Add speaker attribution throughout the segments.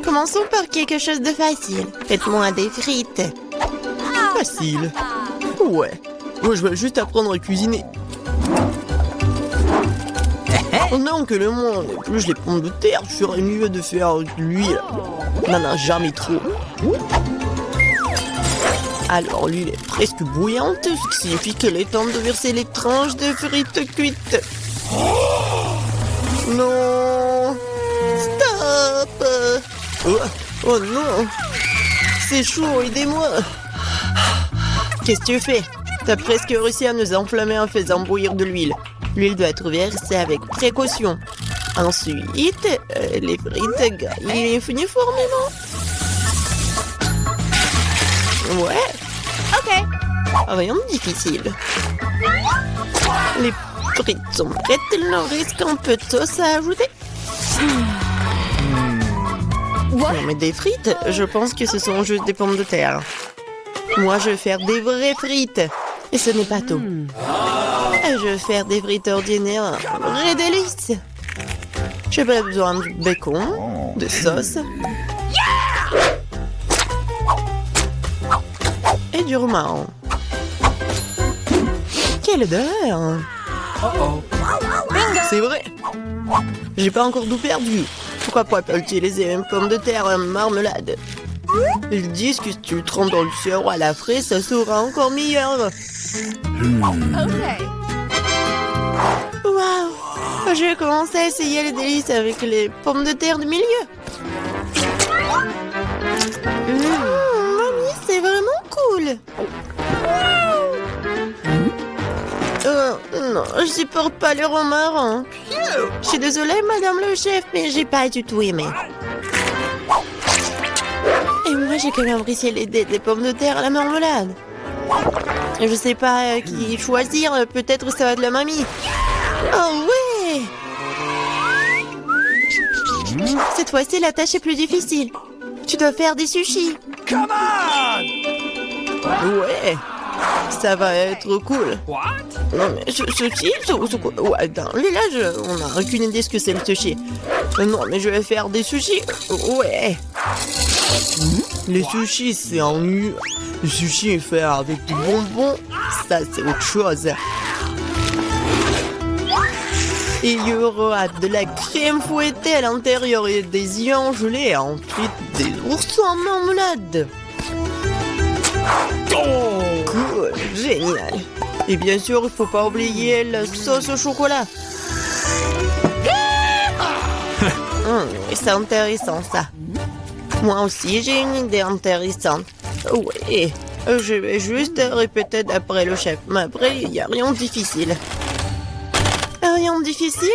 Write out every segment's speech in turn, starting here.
Speaker 1: Commençons par quelque chose de facile. Faites-moi des frites.
Speaker 2: Facile. Ouais. Moi, je vais juste apprendre à cuisiner. Pendant que le monde épluche les pommes de terre, je ferais mieux de faire de l'huile. N'en a jamais trop. Alors, l'huile est presque bouillante, ce qui signifie qu'il est temps de verser les tranches de frites cuites. Non! Stop! Oh non! C'est chaud, aidez-moi! Qu'est-ce que tu fais? T'as presque réussi à nous enflammer en faisant bouillir de l'huile. L'huile doit être versée avec précaution. Ensuite, les frites gagnent uniformément. Ouais.
Speaker 1: Ok.
Speaker 2: Rien de difficile. Les frites sont prêtes, il leur reste un peu de sauce à ajouter. Non mais des frites, je pense que ce sont juste des pommes de terre. Moi je vais faire des vraies frites. Et ce n'est pas tout. Je vais faire des frites ordinaires, un vrai délice. J'ai pas besoin de bacon, de sauce. Et du romarin. Quelle odeur! C'est vrai! J'ai pas encore tout perdu. Pourquoi pas utiliser les mêmes pommes de terre en marmelade? Ils disent que si tu le trempes dans le sirop à la fraise, ça sera encore meilleur. Waouh! Je vais commencer à essayer les délices avec les pommes de terre du milieu. Mamie, c'est vraiment cool. Non, je supporte pas le romarin. Je suis désolée, madame le chef, mais j'ai pas du tout aimé. Et moi, j'ai quand même apprécié des pommes de terre à la marmelade. Je sais pas qui choisir, peut-être ça va de la mamie. Oh ouais! Cette fois-ci, la tâche est plus difficile. Tu dois faire des sushis.
Speaker 3: Come on!
Speaker 2: Ouais, ça va être cool.
Speaker 3: What?
Speaker 2: Non mais sushi, c'est quoi? Ouais, attends, là, on n'a aucune idée ce que c'est le sushi. Non mais je vais faire des sushis. Ouais. Les sushis, c'est en nu. Le sushi est fait avec du bonbon. Ça, c'est autre chose. Et il y aura de la crème fouettée à l'intérieur et des œufs en gelée. Et ensuite, des oursons en marmelade. Cool, génial. Et bien sûr, il faut pas oublier la sauce au chocolat. C'est intéressant, ça. Moi aussi, j'ai une idée intéressante. Oui, je vais juste répéter d'après le chef. Mais après, il n'y a rien de difficile. Rien de difficile?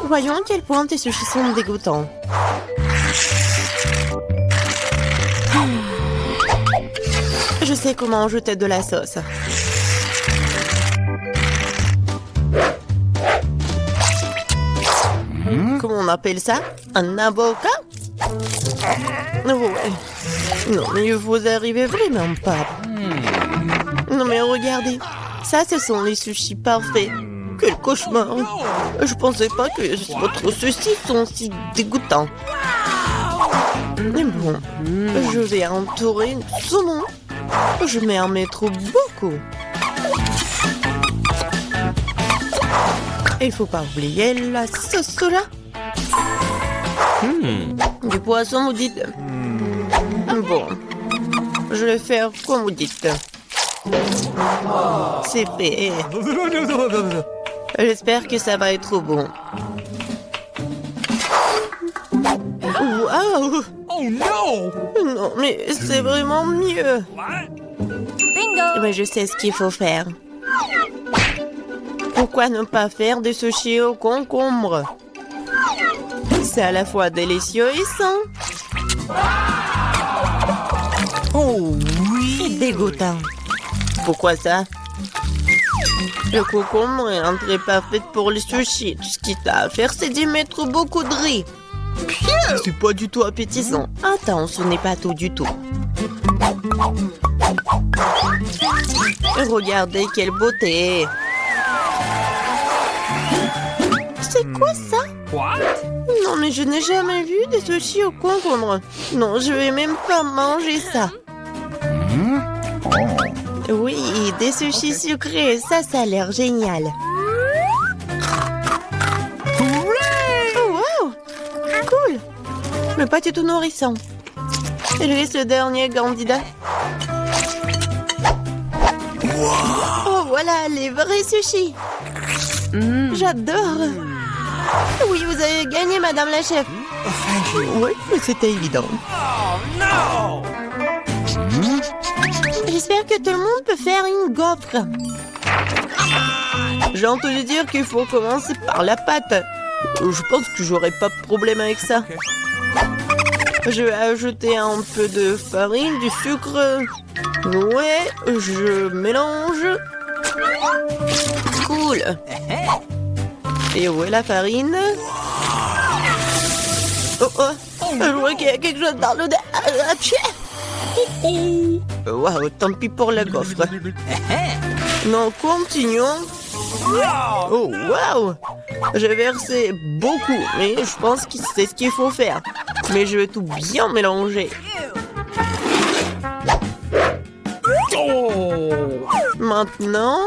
Speaker 2: Voyons à quel point tes sushis sont dégoûtants. Je sais comment ajouter de la sauce. Comment on appelle ça? Un avocat? Ouais. Non, mais vous arrivez vraiment pas. Non, mais regardez. Ça, ce sont les sushis parfaits. Quel cauchemar. Je pensais pas que votre sushi sont si dégoûtants. Mais bon, je vais entourer de saumon. Je vais en mettre beaucoup. Il faut pas oublier la sauce soja. Du poisson, vous dites? Bon, je vais faire comme vous dites. C'est fait. J'espère que ça va être bon. Waouh!
Speaker 3: Oh no!
Speaker 2: Non, mais c'est vraiment mieux.
Speaker 1: Bingo!
Speaker 2: Mais je sais ce qu'il faut faire. Pourquoi ne pas faire des sushis au concombre? C'est à la fois délicieux et sain.
Speaker 3: Oh
Speaker 2: Et
Speaker 3: oui!
Speaker 2: dégoûtant. Pourquoi ça? Le concombre est l'entrée parfaite pour les sushis. Tout ce qu'il t'a à faire, c'est d'y mettre beaucoup de riz. C'est pas du tout appétissant. Attends, ce n'est pas tout du tout. Regardez quelle beauté. C'est quoi ça? Non, mais je n'ai jamais vu de sushis au concombre. Non, je vais même pas manger ça. Oui, des sushis sucrés, ça a l'air génial. Oh, wow! Cool! Mais pas du tout nourrissant. Et lui, ce dernier candidat. Oh, voilà, les vrais sushis. J'adore. Oui, vous avez gagné, madame la chef.
Speaker 1: Oui, mais c'était évident.
Speaker 3: No!
Speaker 2: J'espère que tout le monde peut faire une gaufre. J'ai entendu dire qu'il faut commencer par la pâte. Je pense que j'aurai pas de problème avec ça. Je vais ajouter un peu de farine, du sucre. Ouais, je mélange. Cool. Et où est la farine? Oh, je vois qu'il y a quelque chose dans le... Waouh, tant pis pour la gaufre. Non, continuons. Oh, waouh! J'ai versé beaucoup, mais je pense que c'est ce qu'il faut faire. Mais je vais tout bien mélanger. Maintenant,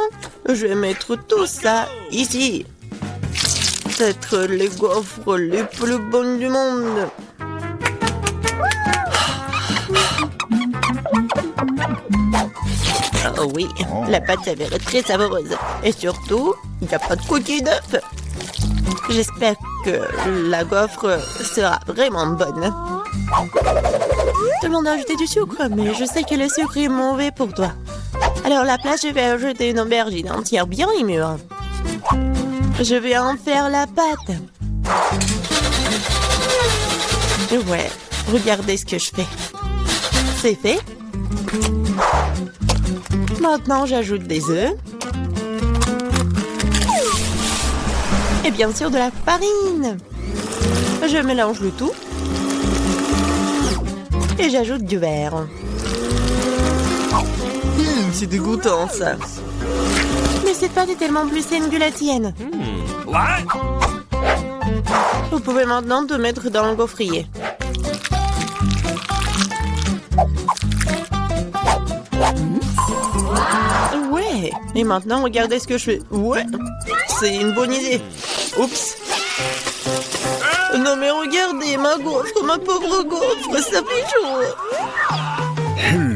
Speaker 2: je vais mettre tout ça ici. Peut-être les gaufres les plus bonnes du monde. Oh oui, la pâte s'avère très savoureuse. Et surtout, il n'y a pas de coquille d'œuf. J'espère que la gaufre sera vraiment bonne. Tout le monde a ajouté du sucre, mais je sais que le sucre est mauvais pour toi. Alors à la place, je vais ajouter une aubergine entière bien mûre. Je vais en faire la pâte. Ouais, regardez ce que je fais. C'est fait. Maintenant, j'ajoute des œufs. Et bien sûr, de la farine. Je mélange le tout. Et j'ajoute du verre. C'est dégoûtant, ça. Mais cette pâte est tellement plus saine que la tienne.
Speaker 3: What?
Speaker 2: Vous pouvez maintenant te mettre dans le gaufrier. Ouais. Et maintenant, regardez ce que je fais. Ouais. C'est une bonne idée. Oups. Non mais regardez, ma gaufre, ma pauvre gaufre, ça fait chaud.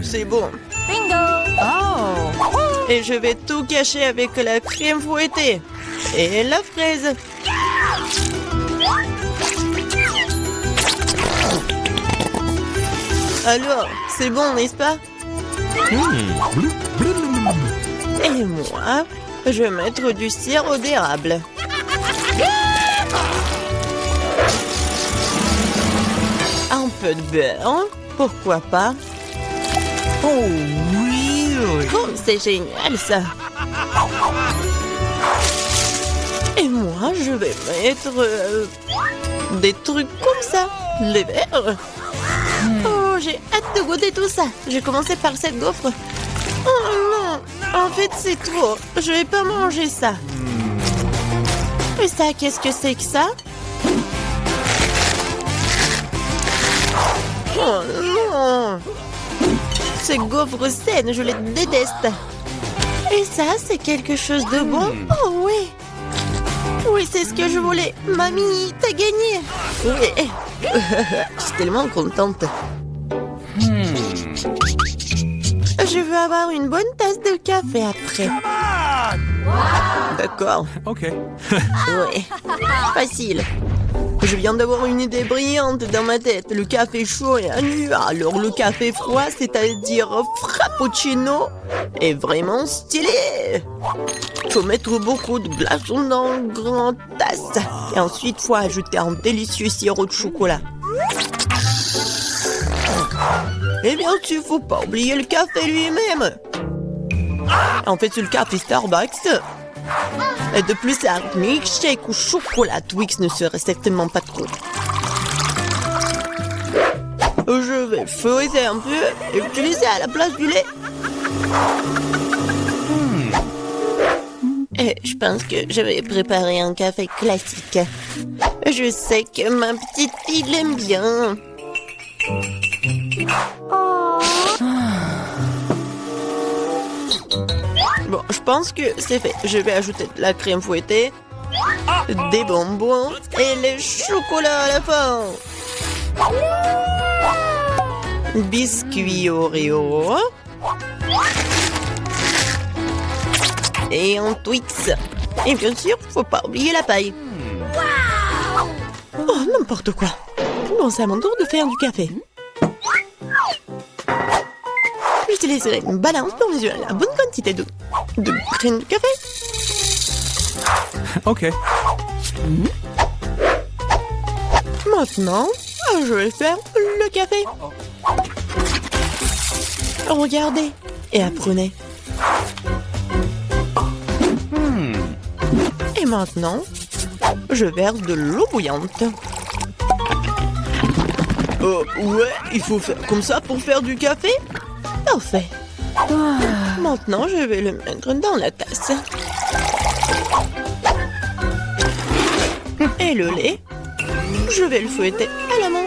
Speaker 2: C'est bon. Et je vais tout cacher avec la crème fouettée et la fraise. Alors, c'est bon, n'est-ce pas? Et moi, je vais mettre du sirop d'érable. Un peu de beurre, pourquoi pas? Oh oui! Oh, c'est génial ça! Et moi, je vais mettre des trucs comme ça, les verres. Oh, j'ai hâte de goûter tout ça. Je vais commencer par cette gaufre. Oh non, en fait c'est trop. Je vais pas manger ça. Et ça, qu'est-ce que c'est que ça? Oh non! Ces gaufres saines, je les déteste. Et ça, c'est quelque chose de bon? Oh oui! Oui, c'est ce que je voulais. Mamie, t'as gagné! Oui. Je suis tellement contente. Je veux avoir une bonne tasse de café après. D'accord.
Speaker 3: Okay.
Speaker 2: Oui. Facile. Je viens d'avoir une idée brillante dans ma tête. Le café chaud est nu. Alors le café froid, c'est-à-dire frappuccino, est vraiment stylé. Faut mettre beaucoup de glaçons dans une grande tasse. Et ensuite, faut ajouter un délicieux sirop de chocolat. Et bien sûr, faut pas oublier le café lui-même. En fait, c'est le café Starbucks. Et de plus, un milkshake ou chocolat Twix ne serait certainement pas trop. Je vais feuilleter un peu et utiliser à la place du lait. Et je pense que je vais préparer un café classique. Je sais que ma petite fille l'aime bien. Bon, je pense que c'est fait. Je vais ajouter de la crème fouettée, des bonbons et le chocolat à la fin. Biscuit Oreo. Et un Twix. Et bien sûr, faut pas oublier la paille. Oh, n'importe quoi. Bon, c'est à mon tour de faire du café. J'utiliserai une balance pour mesurer la bonne quantité de graines de café.
Speaker 4: Ok.
Speaker 2: Maintenant, je vais faire le café. Regardez et apprenez. Et maintenant, je verse de l'eau bouillante. Ouais, il faut faire comme ça pour faire du café? Parfait. Maintenant, je vais le mettre dans la tasse. Et le lait, je vais le fouetter à la main.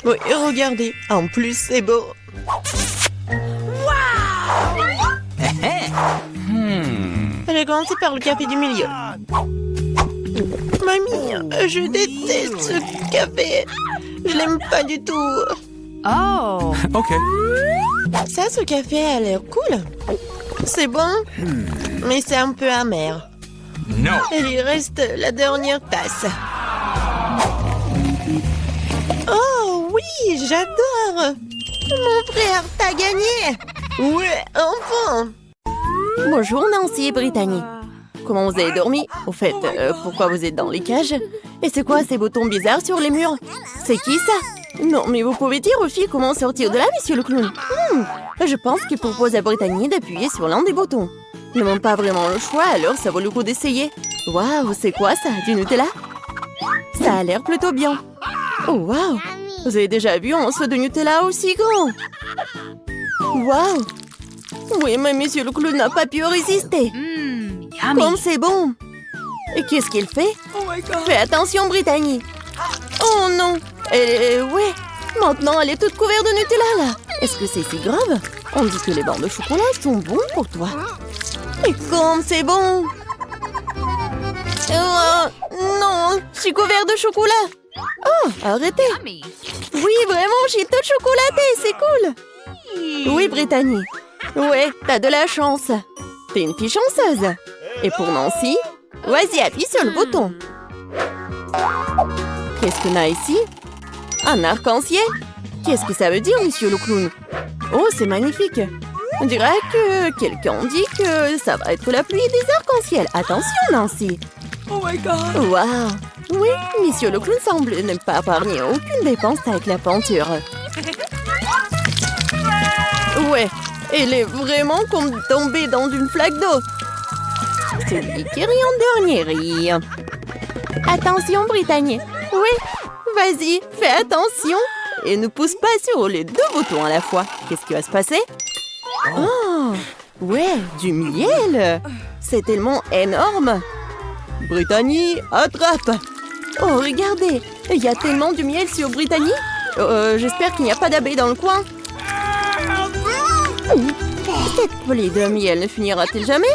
Speaker 2: Oui, regardez, en plus c'est beau. J'ai commencé par le café du milieu. Mamie, je déteste ce café. Je l'aime pas du tout.
Speaker 1: Oh!
Speaker 4: Ok.
Speaker 2: Ça, ce café a l'air cool. C'est bon, mais c'est un peu amer.
Speaker 3: No.
Speaker 2: Il lui reste la dernière tasse. Oh oui, j'adore. Mon frère, t'as gagné. Ouais, enfin.
Speaker 1: Bonjour Nancy et Brittany. Comment vous avez dormi? Au fait, pourquoi vous êtes dans les cages? Et c'est quoi ces boutons bizarres sur les murs? C'est qui ça? Non, mais vous pouvez dire aux filles comment sortir de là, monsieur le clown? Je pense qu'il propose à Brittany d'appuyer sur l'un des boutons. Ils n'ont pas vraiment le choix, alors ça vaut le coup d'essayer. Waouh, c'est quoi ça? Du Nutella? Ça a l'air plutôt bien. Oh waouh! Vous avez déjà vu un seau de Nutella aussi grand? Waouh! Oui, mais monsieur le clown n'a pas pu résister. Comme c'est bon! Et qu'est-ce qu'il fait? Fais attention, Brittany! Oh non! Ouais! Maintenant, elle est toute couverte de Nutella, là! Est-ce que c'est si grave? On dit que les barres de chocolat sont bons pour toi. Et comme c'est bon! Non! Je suis couverte de chocolat! Oh, arrêtez! Oui, vraiment, j'ai tout chocolaté, c'est cool! Oui, Brittany. Ouais, t'as de la chance. T'es une fille chanceuse. Et pour Nancy, vas-y, appuie sur le bouton. Qu'est-ce qu'on a ici? Un arc-en-ciel? Qu'est-ce que ça veut dire, monsieur le clown? Oh, c'est magnifique. On dirait que quelqu'un dit que ça va être la pluie des arcs-en-ciel. Attention, Nancy.
Speaker 3: Oh my god.
Speaker 1: Waouh. Oui, monsieur le clown semble ne pas épargner aucune dépense avec la peinture. Ouais, elle est vraiment comme tombée dans une flaque d'eau. Celui qui rit en dernier rire. Attention, Brittany. Oui, vas-y, fais attention. Et ne pousse pas sur les deux boutons à la fois. Qu'est-ce qui va se passer? Oh, ouais, du miel. C'est tellement énorme. Brittany, attrape. Oh, regardez, il y a tellement de miel sur Brittany. J'espère qu'il n'y a pas d'abeilles dans le coin. Cette volée de miel ne finira-t-elle jamais?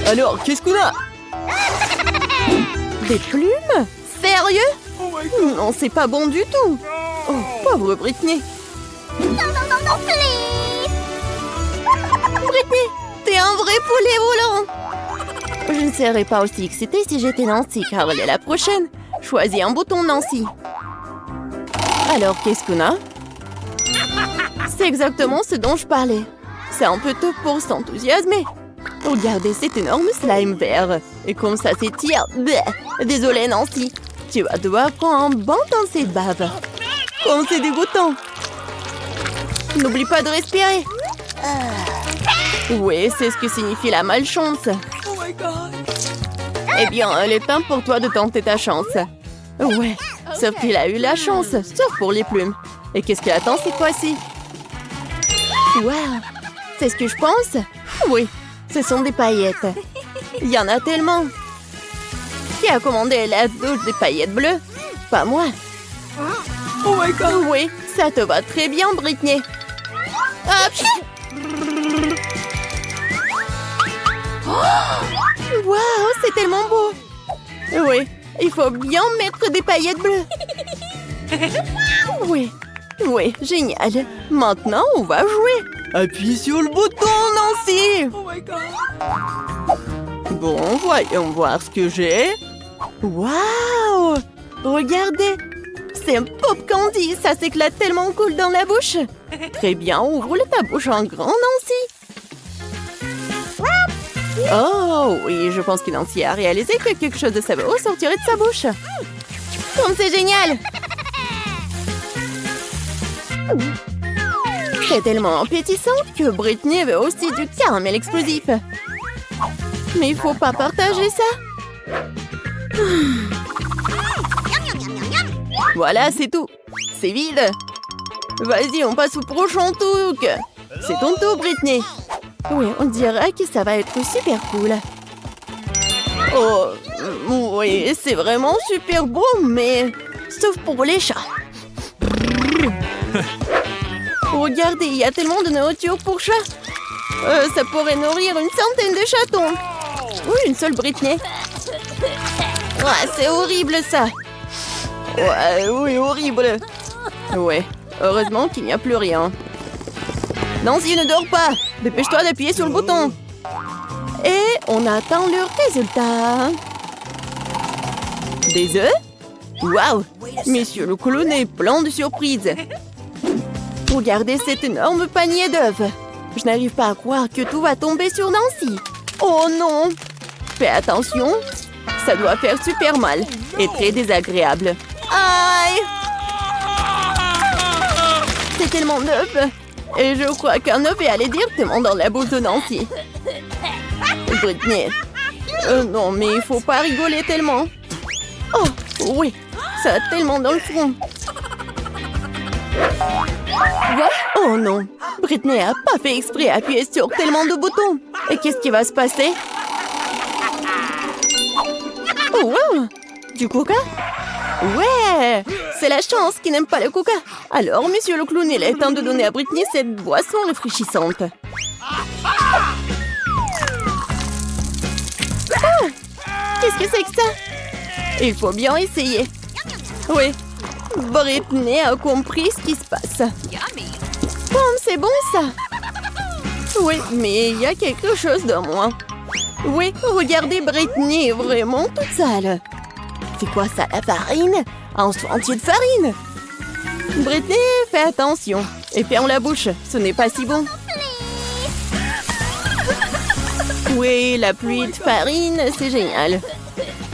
Speaker 1: Alors, qu'est-ce qu'on a? Des plumes? Sérieux? Non, c'est pas bon du tout. Oh, pauvre Brittany. Non, please. Brittany, t'es un vrai poulet volant. Je ne serais pas aussi excitée si j'étais Nancy, car elle est la prochaine. Choisis un bouton, Nancy. Alors, qu'est-ce qu'on a? C'est exactement ce dont je parlais. C'est un peu tôt pour s'enthousiasmer. Regardez cet énorme slime vert. Et comme ça s'étire. Désolée, Nancy. Tu vas devoir prendre un bon dansé de bave. Comme c'est dégoûtant. N'oublie pas de respirer. Oui, c'est ce que signifie la malchance.
Speaker 3: Oh my god.
Speaker 1: Eh bien, il est temps pour toi de tenter ta chance. Ouais, sauf qu'il a eu la chance, sauf pour les plumes. Et qu'est-ce qu'il attend cette fois-ci? Waouh, C'est ce que je pense? Oui, ce sont des paillettes. Il y en a tellement. Qui a commandé la douche des paillettes bleues? Pas moi.
Speaker 3: Oh my god.
Speaker 1: Oui, ça te va très bien, Britney. Hop! Waouh, c'est tellement beau. Oui, il faut bien mettre des paillettes bleues. Oui, oui, génial. Maintenant, on va jouer. Appuie sur le bouton, Nancy.
Speaker 3: Oh my god.
Speaker 1: Bon, voyons voir ce que j'ai. Waouh! Regardez! C'est un pop candy, ça s'éclate tellement cool dans la bouche. Très bien, ouvre ta bouche en grand, Nancy. Oh oui, je pense que Nancy a réalisé que quelque chose de savoureux sortirait de sa bouche. Comme c'est génial! C'est tellement appétissant que Britney veut aussi du caramel explosif. Mais il faut pas partager ça. Voilà, c'est tout. C'est vide. Vas-y, on passe au prochain truc. C'est ton tour, Britney. Oui, on dirait que ça va être super cool. Oh, oui, c'est vraiment super beau, mais sauf pour les chats. Regardez, il y a tellement de nourriture pour chats. Ça pourrait nourrir une centaine de chatons. Oui, une seule Britney. Ouais, c'est horrible ça. Ouais, oui, horrible. Ouais, heureusement qu'il n'y a plus rien. Nancy, ne dors pas. Dépêche-toi d'appuyer sur le bouton. Et on attend le résultat. Des œufs? Waouh! Monsieur le clown est plein de surprises. Regardez cet énorme panier d'œufs. Je n'arrive pas à croire que tout va tomber sur Nancy. Oh non! Fais attention. Ça doit faire super mal et très désagréable. Aïe! C'est tellement d'œufs. Et je crois qu'un œuf est allé directement dans la bouche de Nancy. Britney. Non, mais il faut pas rigoler tellement. Oh, oui. Ça a tellement dans le front. Oh non. Britney a pas fait exprès d'appuyer sur tellement de boutons. Et qu'est-ce qui va se passer? Oh, wow. Du coca? Ouais! C'est la chance qui n'aime pas le coca. Alors, monsieur le clown, il est temps de donner à Britney cette boisson rafraîchissante. Ah! Qu'est-ce que c'est que ça? Il faut bien essayer. Oui, Britney a compris ce qui se passe. C'est bon ça? Oui, mais il y a quelque chose de moins. Oui, regardez, Britney est vraiment toute sale. C'est quoi ça, la farine? Un seau entier de farine? Britney, fais attention. Et ferme la bouche, ce n'est pas si bon. Oui, la pluie de farine, c'est génial.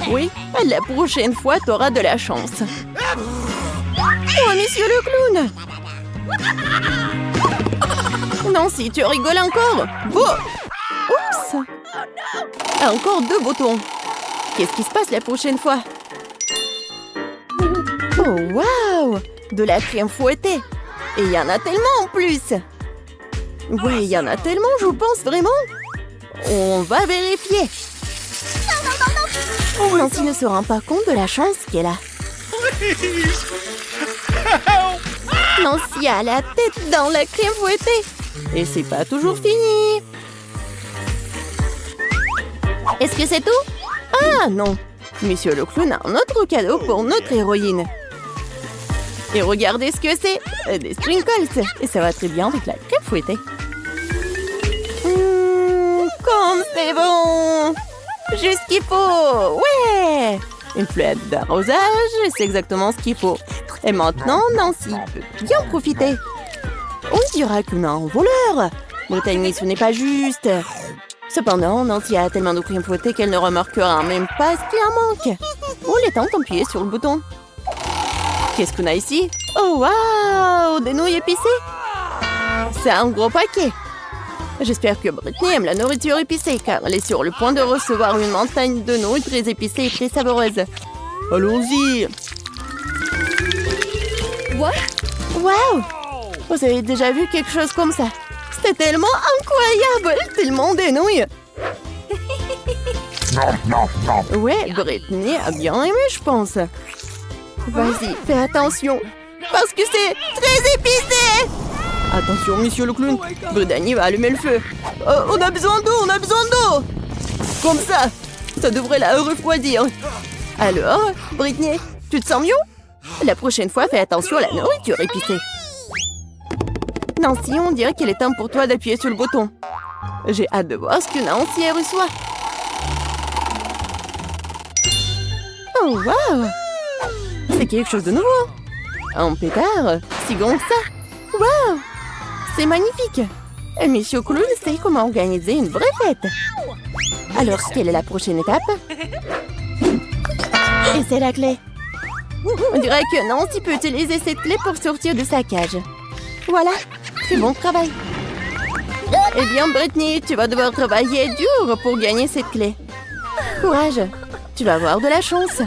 Speaker 1: Oui, la prochaine fois, t'auras de la chance. Oh, monsieur le clown! Nancy, tu rigoles encore? Bon! Oups! Encore 2 boutons. Qu'est-ce qui se passe la prochaine fois? Oh, waouh! De la crème fouettée. Et il y en a tellement en plus. Ouais, il y en a tellement, je pense vraiment. On va vérifier. Nancy ne se rend pas compte de la chance qu'elle a. Nancy a la tête dans la crème fouettée. Et c'est pas toujours fini. Est-ce que c'est tout? Ah non. Monsieur le clown a un autre cadeau pour notre héroïne. Et regardez ce que c'est. Des sprinkles. Et ça va très bien avec la crème fouettée. Comme c'est bon. Juste ce qu'il faut. Ouais. Une fleur d'arrosage, c'est exactement ce qu'il faut. Et maintenant, Nancy peut bien profiter. On dira qu'on a un voleur. Brittany, ce n'est pas juste. Cependant, Nancy a tellement de crème fouettée qu'elle ne remarquera même pas ce qui en manque. On est temps d'appuyer sur le bouton. Qu'est-ce qu'on a ici? Oh, waouh! Des nouilles épicées? C'est un gros paquet. J'espère que Britney aime la nourriture épicée, car elle est sur le point de recevoir une montagne de nouilles très épicées et très savoureuses. Allons-y! Waouh! Vous avez déjà vu quelque chose comme ça? C'est tellement incroyable! Tellement de nouilles! Ouais, Brittany a bien aimé, je pense. Vas-y, fais attention. Parce que c'est très épicé! Attention, monsieur le clown. Brittany va allumer le feu. On a besoin d'eau, on a besoin d'eau! Comme ça, ça devrait la refroidir. Alors, Brittany, tu te sens mieux? La prochaine fois, fais attention à la nourriture épicée. Nancy, on dirait qu'il est temps pour toi d'appuyer sur le bouton. J'ai hâte de voir ce que Nancy elle reçoit. Oh, wow! C'est quelque chose de nouveau. Un pétard, si grand que ça. Wow! C'est magnifique. Monsieur Clown sait comment organiser une vraie fête. Alors, quelle est la prochaine étape? Et c'est la clé. On dirait que Nancy peut utiliser cette clé pour sortir de sa cage. Voilà, c'est bon travail. Eh bien, Brittany, tu vas devoir travailler dur pour gagner cette clé. Courage, tu vas avoir de la chance.